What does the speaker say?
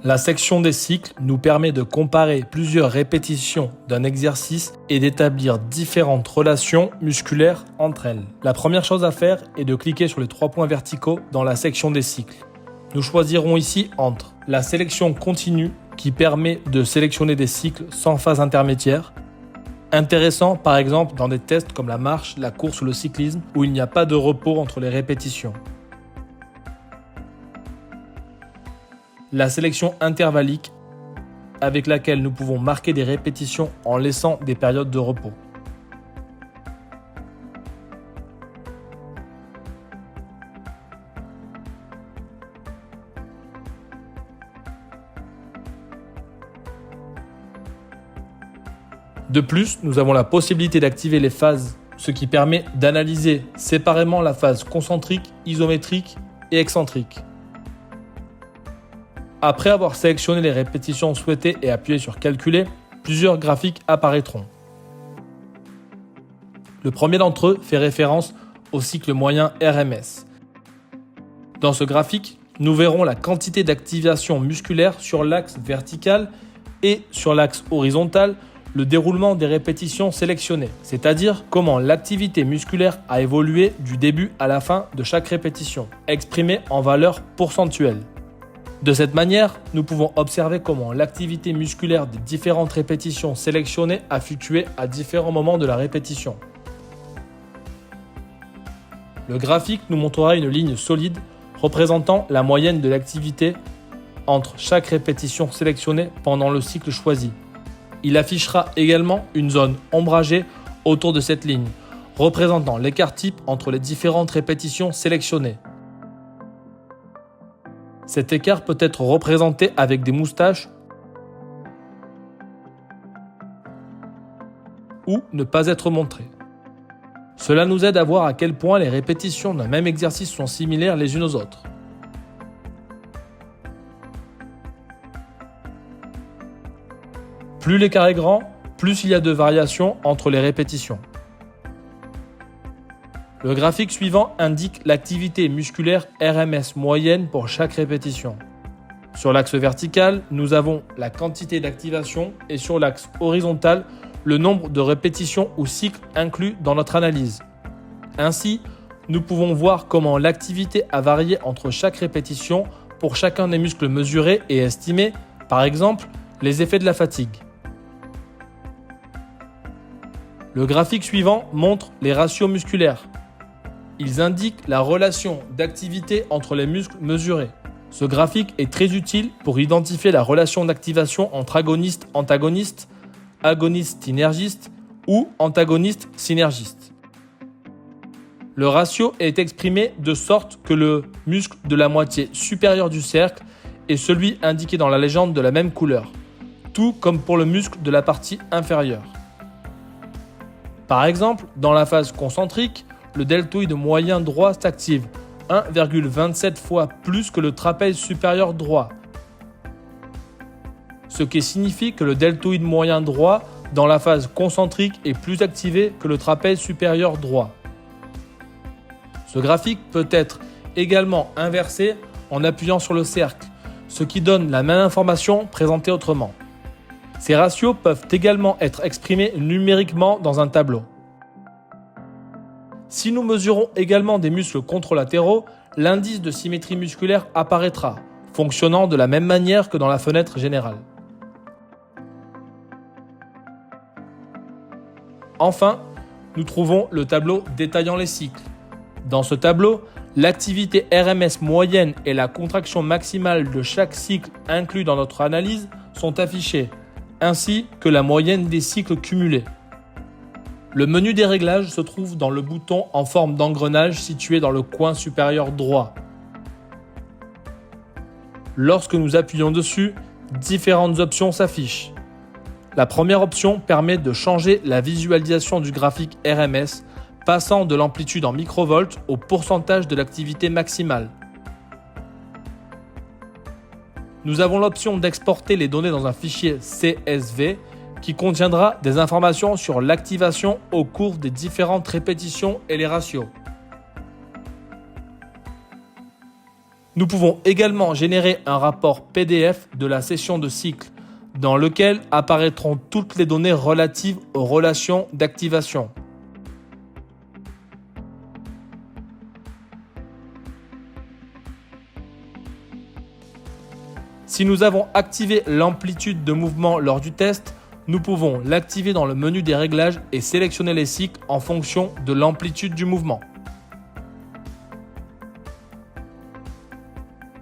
La section des cycles nous permet de comparer plusieurs répétitions d'un exercice et d'établir différentes relations musculaires entre elles. La première chose à faire est de cliquer sur les 3 points verticaux dans la section des cycles. Nous choisirons ici entre la sélection continue qui permet de sélectionner des cycles sans phase intermédiaire, intéressant par exemple dans des tests comme la marche, la course ou le cyclisme où il n'y a pas de repos entre les répétitions. La sélection intervallique avec laquelle nous pouvons marquer des répétitions en laissant des périodes de repos. De plus, nous avons la possibilité d'activer les phases, ce qui permet d'analyser séparément la phase concentrique, isométrique et excentrique. Après avoir sélectionné les répétitions souhaitées et appuyé sur Calculer, plusieurs graphiques apparaîtront. Le premier d'entre eux fait référence au cycle moyen RMS. Dans ce graphique, nous verrons la quantité d'activation musculaire sur l'axe vertical et sur l'axe horizontal, le déroulement des répétitions sélectionnées, c'est-à-dire comment l'activité musculaire a évolué du début à la fin de chaque répétition, exprimée en valeur pourcentuelle. De cette manière, nous pouvons observer comment l'activité musculaire des différentes répétitions sélectionnées a fluctué à différents moments de la répétition. Le graphique nous montrera une ligne solide représentant la moyenne de l'activité entre chaque répétition sélectionnée pendant le cycle choisi. Il affichera également une zone ombragée autour de cette ligne, représentant l'écart type entre les différentes répétitions sélectionnées. Cet écart peut être représenté avec des moustaches ou ne pas être montré. Cela nous aide à voir à quel point les répétitions d'un même exercice sont similaires les unes aux autres. Plus l'écart est grand, plus il y a de variations entre les répétitions. Le graphique suivant indique l'activité musculaire RMS moyenne pour chaque répétition. Sur l'axe vertical, nous avons la quantité d'activation et sur l'axe horizontal, le nombre de répétitions ou cycles inclus dans notre analyse. Ainsi, nous pouvons voir comment l'activité a varié entre chaque répétition pour chacun des muscles mesurés et estimés, par exemple, les effets de la fatigue. Le graphique suivant montre les ratios musculaires. Ils indiquent la relation d'activité entre les muscles mesurés. Ce graphique est très utile pour identifier la relation d'activation entre agoniste-antagoniste, agoniste-synergiste ou antagoniste-synergiste. Le ratio est exprimé de sorte que le muscle de la moitié supérieure du cercle est celui indiqué dans la légende de la même couleur, tout comme pour le muscle de la partie inférieure. Par exemple, dans la phase concentrique, le deltoïde moyen droit s'active 1,27 fois plus que le trapèze supérieur droit, ce qui signifie que le deltoïde moyen droit dans la phase concentrique est plus activé que le trapèze supérieur droit. Ce graphique peut être également inversé en appuyant sur le cercle, ce qui donne la même information présentée autrement. Ces ratios peuvent également être exprimés numériquement dans un tableau. Si nous mesurons également des muscles contralatéraux, l'indice de symétrie musculaire apparaîtra, fonctionnant de la même manière que dans la fenêtre générale. Enfin, nous trouvons le tableau détaillant les cycles. Dans ce tableau, l'activité RMS moyenne et la contraction maximale de chaque cycle inclus dans notre analyse sont affichées, ainsi que la moyenne des cycles cumulés. Le menu des réglages se trouve dans le bouton en forme d'engrenage situé dans le coin supérieur droit. Lorsque nous appuyons dessus, différentes options s'affichent. La première option permet de changer la visualisation du graphique RMS, passant de l'amplitude en microvolts au pourcentage de l'activité maximale. Nous avons l'option d'exporter les données dans un fichier CSV qui contiendra des informations sur l'activation au cours des différentes répétitions et les ratios. Nous pouvons également générer un rapport PDF de la session de cycle dans lequel apparaîtront toutes les données relatives aux relations d'activation. Si nous avons activé l'amplitude de mouvement lors du test, nous pouvons l'activer dans le menu des réglages et sélectionner les cycles en fonction de l'amplitude du mouvement.